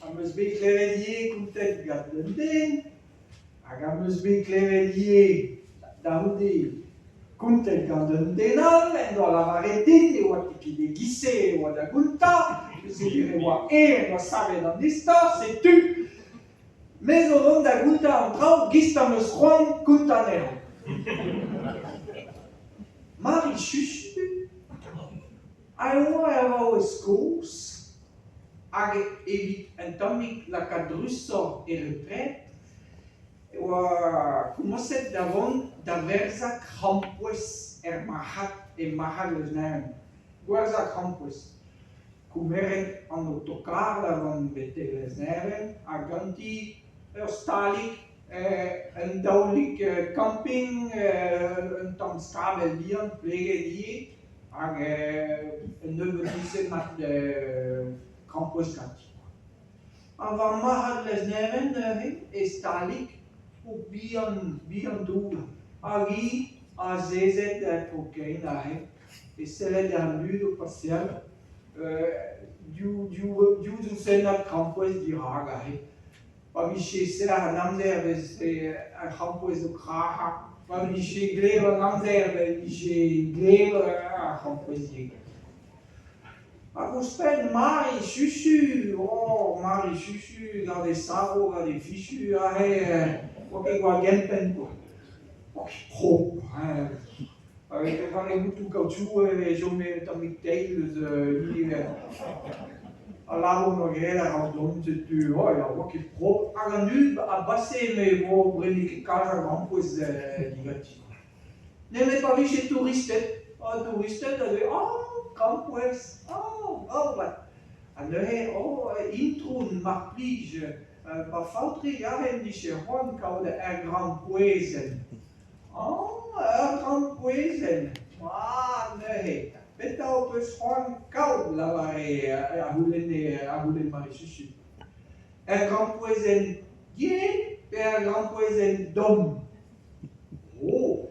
am eus bet klevedie kountet gant den, hag am eus bet klevedie da houde kountet gant denal, en doa lavaretin, e oa tikide gise, e oa da gounta, se dire oa en oa savet an istor, se tu. Mais o ron da gounta an traoù, gist am eus c'hoant kounta nero. Mari chuchu, a oa e vao eus koz, hag evit un tammig lakaat drussor e repret, e oa koumoset da vont da verzak rampouez marc'had e marc'had eus neven. Gwerzak rampouez. Koumeret an autokar da vont betel eus neven, hag ganti ur stalik, un daolik camping, un tamm skabel bihan, pleget ie, hag un nebeudise mat krampouez ganti. Avar marc'had eus neven e stalik o bihan dour. Hag a zezet pokein e sellet ar lud o pasial, diou sennat krampouez dirag pa miche ser an amzer vez ar krampouez o kraha, pa miche glev an amzer vez miche glev ar krampouez dieg. Hag ouzhpenn Mari chuchu, Mari chuchu, gant e saro, gant e fichu, oa ket gwa gempen, oa ket pro. Gant e goutou kaoutchou e jome tammig teil eus l'univer. A lavo no gret ar dom setu, oa ket pro. Hag an dud a base me vo brenne ket kaj ar krampouez digati. Nemet pa vije touristet, a touristet a de, krampouez, bat. A neuze, introun mar plij, pa faotri garen diche c'hoant kaout ar krampouezen. Ar krampouezen, neuze. Peta o peus c'hoant kaout lavare a houlenn Mari chuchu. Ar krampouezen yen pe ar krampouezen dom.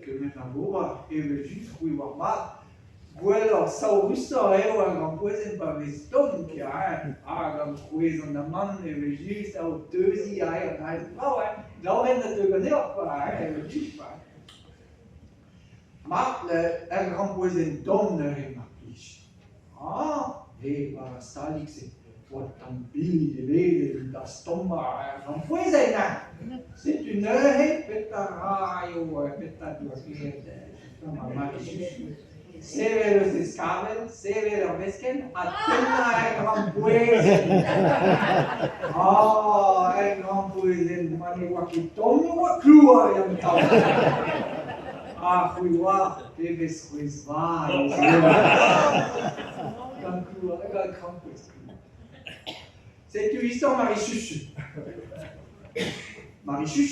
Kemet a goba, evel just c'hwi war mat. Gwelloc'h saourusoc'h eo ar krampouezen pa vez dom ket ar krampouezen da man evel just a o teuzi an daoren da teugan eo pa, evel just pa. Mat ar krampouezen dom neuze mar plij. War stalik se oa tamm-bilh evel da stomma ar krampouezen. Setu neuze peta raio, peta doa ket Mari chuchu. Sevel eus e skabel, sevel ur vesken, a tenna ar krampouezen. Ar krampouezen, man e oa ket tomm, oa klouar an tamm. C'hwi oa, pebez c'hwez val. Gant klouar, gant krampouez. Setu istor Mari chuchu. Mari chuchu.